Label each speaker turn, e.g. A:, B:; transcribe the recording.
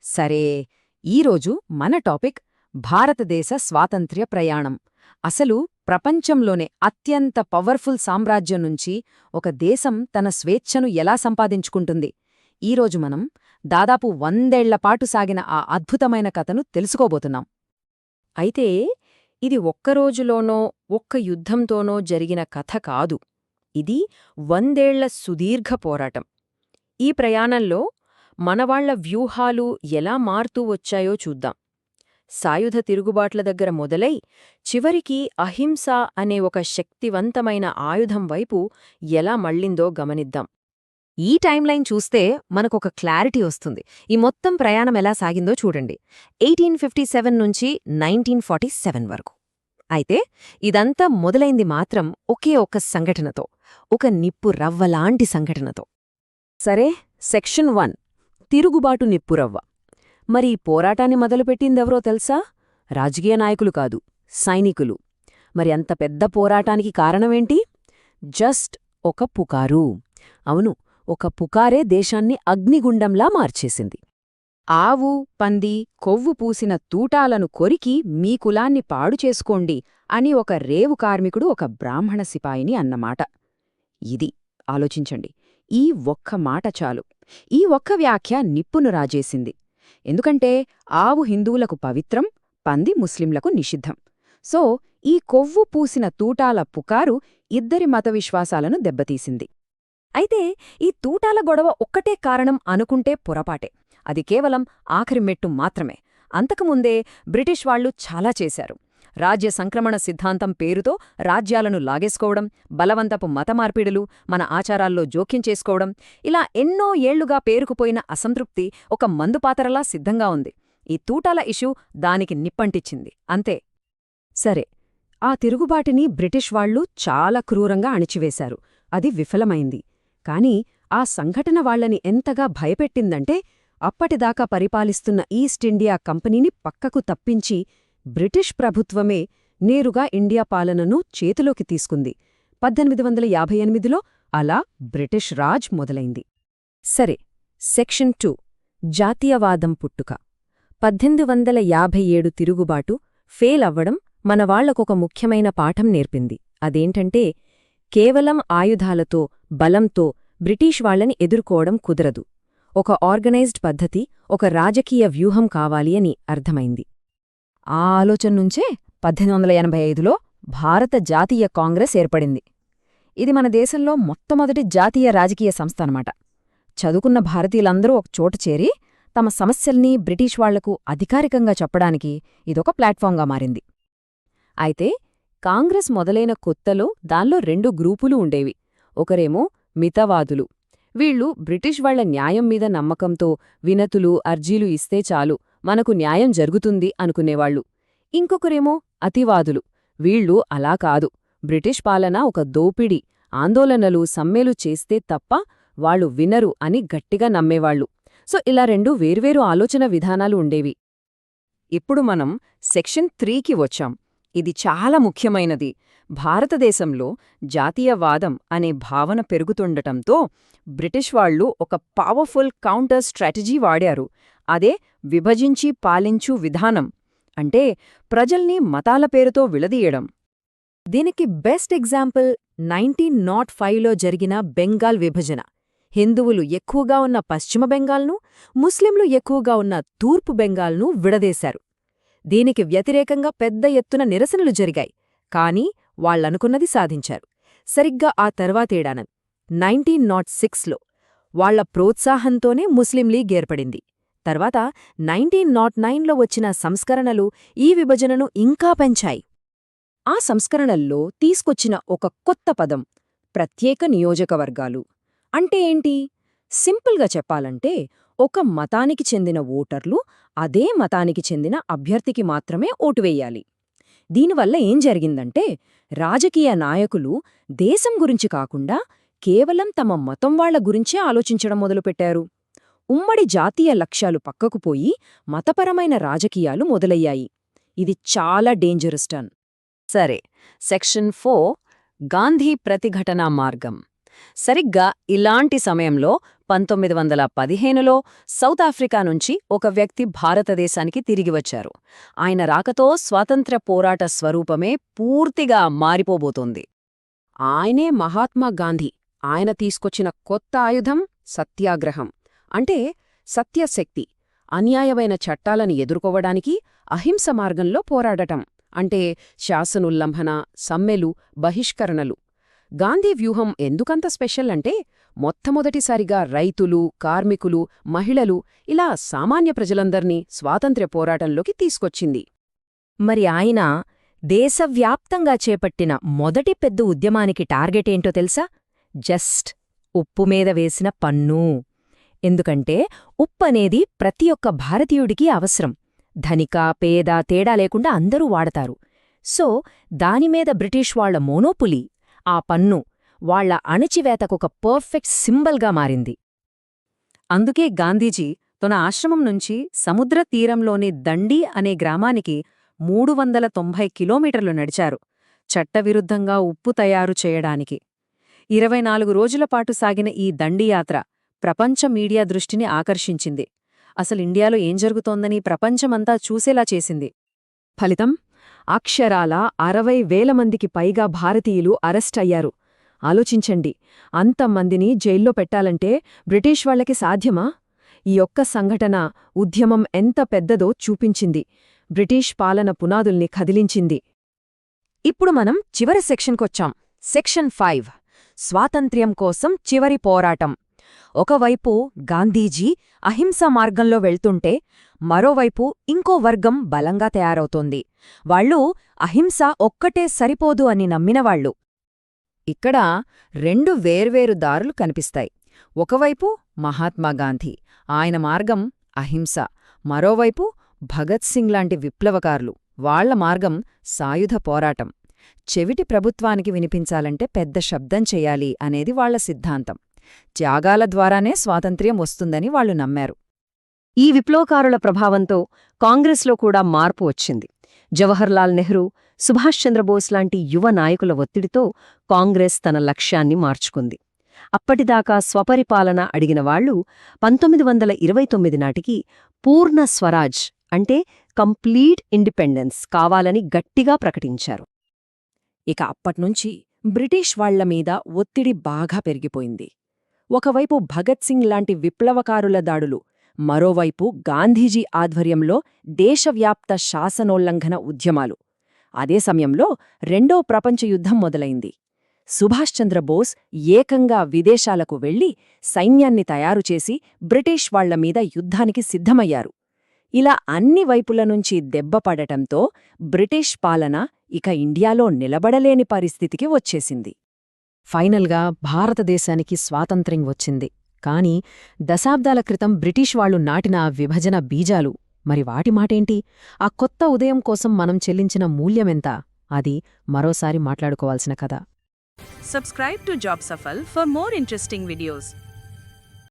A: సరే, ఈరోజు మన టాపిక్ భారతదేశ స్వాతంత్ర్య ప్రయాణం. అసలు ప్రపంచంలోనే అత్యంత పవర్ఫుల్ సామ్రాజ్యం నుంచి ఒక దేశం తన స్వేచ్ఛను ఎలా సంపాదించుకుంటుంది. ఈరోజు మనం దాదాపు 100ఏళ్లపాటు సాగిన ఆ అద్భుతమైన కథను తెలుసుకోబోతున్నాం. అయితే ఇది ఒక్కరోజులోనో ఒక్క యుద్ధంతోనో జరిగిన కథ కాదు. ఇది 100ఏళ్ల సుదీర్ఘ పోరాటం. ఈ ప్రయాణంలో మనవాళ్ల వ్యూహాలు ఎలా మారుతూ వచ్చాయో చూద్దాం. సాయుధ తిరుగుబాట్ల దగ్గర మొదలై చివరికి అహింస అనే ఒక శక్తివంతమైన ఆయుధం వైపు ఎలా మళ్ళిందో గమనిద్దాం. ఈ టైంలైన్ చూస్తే మనకొక క్లారిటీ వస్తుంది. ఈ మొత్తం ప్రయాణం ఎలా సాగిందో చూడండి. 1857 నుంచి 1947 వరకు. అయితే ఇదంతా మొదలైంది మాత్రం ఒకే ఒక్క సంఘటనతో, ఒక నిప్పు రవ్వలాంటి సంఘటనతో. సరే, సెక్షన్ 1 తిరుగుబాటు నిప్పురవ్వ. మరి ఈ పోరాటాన్ని మొదలుపెట్టిందెవరో తెలుసా? రాజకీయ నాయకులు కాదు, సైనికులు. మరి అంత పెద్ద పోరాటానికి కారణమేంటి? జస్ట్ ఒక పుకారు. అవును, ఒక పుకారే దేశాన్ని అగ్నిగుండంలా మార్చేసింది. ఆవు, పంది, కొవ్వు పూసిన తూటాలను కొరికి మీ కులాన్ని పాడు చేసుకోండి అని ఒక రేవు కార్మికుడు ఒక బ్రాహ్మణ సిపాయిని అన్నమాట. ఇది ఆలోచించండి. ఈ ఒక్క మాట చాలు. ఈ ఒక్క వ్యాఖ్య నిప్పును రాజేసింది. ఎందుకంటే ఆవు హిందువులకు పవిత్రం, పంది ముస్లింలకు నిషిద్ధం. సో ఈ కొవ్వు పూసిన తూటాల పుకారు ఇద్దరి మత విశ్వాసాలను దెబ్బతీసింది. అయితే ఈ తూటాల గొడవ ఒక్కటే కారణం అనుకుంటే పొరపాటే. అది కేవలం ఆఖరి మెట్టు మాత్రమే. అంతకుముందే బ్రిటిష్ వాళ్లు చాలా చేశారు. రాజ్య సంక్రమణ సిద్ధాంతం పేరుతో రాజ్యాలను లాగేసుకోవడం, బలవంతపు మతమార్పిడులు, మన ఆచారాల్లో జోక్యం చేసుకోవడం, ఇలా ఎన్నో ఏళ్లుగా పేరుకుపోయిన అసంతృప్తి ఒక మందుపాతరలా సిద్ధంగా ఉంది. ఈ తూటాల ఇష్యూ దానికి నిప్పంటిచ్చింది, అంతే. సరే, ఆ తిరుగుబాటిని బ్రిటిష్ వాళ్లు చాలా క్రూరంగా అణిచివేశారు. అది విఫలమైంది. కాని ఆ సంఘటన వాళ్లని ఎంతగా భయపెట్టిందంటే అప్పటిదాకా పరిపాలిస్తున్న ఈస్ట్ ఇండియా కంపెనీని పక్కకు తప్పించి బ్రిటిష్ ప్రభుత్వమే నేరుగా ఇండియా పాలనను చేతిలోకి తీసుకుంది. 1858లో అలా బ్రిటిష్ రాజ్ మొదలైంది. సరే, సెక్షన్ 2 జాతీయవాదం పుట్టుక. 1857 తిరుగుబాటు ఫెయిల్ అవ్వడం మనవాళ్లకొక ముఖ్యమైన పాఠం నేర్పింది. అదేంటంటే కేవలం ఆయుధాలతో, బలంతో బ్రిటిష్ వాళ్లని ఎదుర్కోవడం కుదరదు. ఒక ఆర్గనైజ్డ్ పద్ధతి, ఒక రాజకీయ వ్యూహం కావాలి అని అర్థమైంది. ఆ ఆలోచన నుంచే 1885లో భారత జాతీయ కాంగ్రెస్ ఏర్పడింది. ఇది మన దేశంలో మొట్టమొదటి జాతీయ రాజకీయ సంస్థ అన్నమాట. చదువుకున్న భారతీయులందరూ ఒకచోట చేరి తమ సమస్యల్ని బ్రిటిష్ వాళ్లకు అధికారికంగా చెప్పడానికి ఇదొక ప్లాట్ఫాంగా మారింది. అయితే కాంగ్రెస్ మొదలైన కొత్తలో దానిలో 2 గ్రూపులు ఉండేవి. ఒకరేమో మితవాదులు. వీళ్లు బ్రిటిష్ వాళ్ల న్యాయం మీద నమ్మకంతో వినతులు, అర్జీలు ఇస్తే చాలు, మనకు న్యాయం జరుగుతుంది అనుకునేవాళ్లు. ఇంకొకరేమో అతివాదులు. వీళ్లు అలా కాదు, బ్రిటిష్ పాలన ఒక దోపిడీ, ఆందోళనలు, సమ్మెలు చేస్తే తప్ప వాళ్లు వినరు అని గట్టిగా నమ్మేవాళ్లు. సో ఇలా 2 వేర్వేరు ఆలోచన విధానాలు ఉండేవి. ఇప్పుడు మనం సెక్షన్ 3కి వచ్చాం. ఇది చాలా ముఖ్యమైనది. భారతదేశంలో జాతీయవాదం అనే భావన పెరుగుతుండటంతో బ్రిటిష్ వాళ్లు ఒక పవర్ఫుల్ కౌంటర్ స్ట్రాటజీ వాడారు. అదే విభజించి పాలించు విధానం. అంటే ప్రజల్ని మతాల పేరుతో విడదీయడం. దీనికి బెస్ట్ ఎగ్జాంపుల్ 1905లో జరిగిన బెంగాల్ విభజన. హిందువులు ఎక్కువగా ఉన్న పశ్చిమ బెంగాల్ను, ముస్లింలు ఎక్కువగా ఉన్న తూర్పు బెంగాల్ను విడదీశారు. దీనికి వ్యతిరేకంగా పెద్ద ఎత్తున నిరసనలు జరిగాయి. కానీ వాళ్లనుకున్నది సాధించారు. సరిగ్గా ఆ తర్వాతేడాన 1906లో వాళ్ల ప్రోత్సాహంతోనే ముస్లిం లీగ్ ఏర్పడింది. తర్వాత 1909లో వచ్చిన సంస్కరణలు ఈ విభజనను ఇంకా పెంచాయి. ఆ సంస్కరణల్లో తీసుకొచ్చిన ఒక కొత్త పదం ప్రత్యేక నియోజకవర్గాలు. అంటే ఏంటి? సింపుల్గా చెప్పాలంటే ఒక మతానికి చెందిన ఓటర్లు అదే మతానికి చెందిన అభ్యర్థికి మాత్రమే ఓటు వెయ్యాలి. దీనివల్ల ఏం జరిగిందంటే రాజకీయ నాయకులు దేశం గురించి కాకుండా కేవలం తమ మతం వాళ్ల గురించే ఆలోచించడం మొదలుపెట్టారు. ఉమ్మడి జాతీయ లక్ష్యాలు పక్కకుపోయి మతపరమైన రాజకీయాలు మొదలయ్యాయి. ఇది చాలా డేంజరస్ టర్న్. సరే, సెక్షన్ 4 గాంధీ ప్రతిఘటనా మార్గం. సరిగ్గా ఇలాంటి సమయంలో 1915లో సౌత్ ఆఫ్రికా నుంచి ఒక వ్యక్తి భారతదేశానికి తిరిగి వచ్చారు. ఆయన రాకతో స్వాతంత్ర్య పోరాట స్వరూపమే పూర్తిగా మారిపోబోతోంది. ఆయనే మహాత్మా గాంధీ. ఆయన తీసుకొచ్చిన కొత్త ఆయుధం సత్యాగ్రహం. అంటే సత్యశక్తి. అన్యాయమైన చట్టాలను ఎదుర్కోవడానికి అహింస మార్గంలో పోరాడటం. అంటే శాసనోల్లంఘన, సమ్మెలు, బహిష్కరణలు. గాంధీ వ్యూహం ఎందుకంత స్పెషల్ అంటే మొట్టమొదటిసారిగా రైతులు, కార్మికులు, మహిళలు ఇలా సామాన్య ప్రజలందర్నీ స్వాతంత్ర్య పోరాటంలోకి తీసుకొచ్చింది.
B: మరి ఆయన దేశవ్యాప్తంగా చేపట్టిన మొదటి పెద్ద ఉద్యమానికి టార్గెటేంటో తెలుసా? జస్ట్ ఉప్పు మీద వేసిన పన్ను. ఎందుకంటే ఉప్పనేది ప్రతి ఒక్క భారతీయుడికి అవసరం. ధనిక, పేద తేడా లేకుండా అందరూ వాడతారు. సో దానిమీద బ్రిటిష్ వాళ్ల మోనోపులి, ఆ పన్ను, వాళ్ల అణచివేతకొక పర్ఫెక్ట్ సింబల్గా మారింది.
A: అందుకే గాంధీజీ తన ఆశ్రమం నుంచి సముద్ర తీరంలోని దండి అనే గ్రామానికి 390 కిలోమీటర్లు నడిచారు, చట్టవిరుద్ధంగా ఉప్పు తయారు చేయడానికి. 24 రోజులపాటు సాగిన ఈ దండియాత్ర ప్రపంచ మీడియా దృష్టిని ఆకర్షించింది. అసలు ఇండియాలో ఏం జరుగుతోందని ప్రపంచమంతా చూసేలా చేసింది. ఫలితం అక్షరాల 60,000 మందికి పైగా భారతీయులు అరెస్ట్ అయ్యారు. ఆలోచించండి, అంతమందిని జైల్లో పెట్టాలంటే బ్రిటిష్ వాళ్లకి సాధ్యమా? ఈ ఒక్క సంఘటన ఉద్యమం ఎంత పెద్దదో చూపించింది, బ్రిటిష్ పాలన పునాదుల్ని కదిలించింది. ఇప్పుడు మనం చివరి సెక్షన్కొచ్చాం. సెక్షన్ 5, స్వాతంత్ర్యం కోసం చివరి పోరాటం. ఒకవైపు గాంధీజీ అహింస మార్గంలో వెళ్తుంటే మరోవైపు ఇంకో వర్గం బలంగా తయారవుతోంది. వాళ్ళు అహింస ఒక్కటే సరిపోదు అని నమ్మినవాళ్లు. ఇక్కడ 2 వేర్వేరు దారులు కనిపిస్తాయి. ఒకవైపు మహాత్మాగాంధీ, ఆయన మార్గం అహింస. మరోవైపు భగత్ సింగ్ లాంటి విప్లవకారులు, వాళ్ల మార్గం సాయుధ పోరాటం. చెవిటి ప్రభుత్వానికి వినిపించాలంటే పెద్ద శబ్దం చెయ్యాలి అనేది వాళ్ల సిద్ధాంతం. త్యాగాల ద్వారానే స్వాతంత్ర్యం వస్తుందని వాళ్లు నమ్మారు.
B: ఈ విప్లవకారుల ప్రభావంతో కాంగ్రెస్లో కూడా మార్పు వచ్చింది. జవహర్లాల్ నెహ్రూ, సుభాష్ చంద్రబోస్ లాంటి యువ నాయకుల ఒత్తిడితో కాంగ్రెస్ తన లక్ష్యాన్ని మార్చుకుంది. అప్పటిదాకా స్వపరిపాలన అడిగినవాళ్లు 1929 నాటికి పూర్ణ స్వరాజ్ అంటే కంప్లీట్ ఇండిపెండెన్స్ కావాలని గట్టిగా ప్రకటించారు.
A: ఇక అప్పట్నుంచి బ్రిటిష్ వాళ్ల మీద ఒత్తిడి బాగా పెరిగిపోయింది. ఒకవైపు భగత్ సింగ్ లాంటి విప్లవకారుల దాడులు, మరోవైపు గాంధీజీ ఆధ్వర్యంలో దేశవ్యాప్త శాసనోల్లంఘన ఉద్యమాలు. అదే సమయంలో రెండో ప్రపంచ యుద్ధం మొదలైంది. సుభాష్ చంద్రబోస్ ఏకంగా విదేశాలకు వెళ్లి సైన్యాన్ని తయారుచేసి బ్రిటిష్ వాళ్ల మీద యుద్ధానికి సిద్ధమయ్యారు. ఇలా అన్ని వైపుల నుంచి దెబ్బపడటంతో బ్రిటిష్ పాలన ఇక ఇండియాలో నిలబడలేని పరిస్థితికి వచ్చేసింది. ఫైనల్గా భారతదేశానికి స్వాతంత్ర్యం వచ్చింది. కాని దశాబ్దాల క్రితం బ్రిటిష్ వాళ్లు నాటిన విభజన బీజాలు, మరి వాటి మాటేంటి? ఆ కొత్త ఉదయం కోసం మనం చెల్లించిన మూల్యమెంత? అది మరోసారి మాట్లాడుకోవాల్సిన కథ.
C: Subscribe to Job Safal for more interesting videos.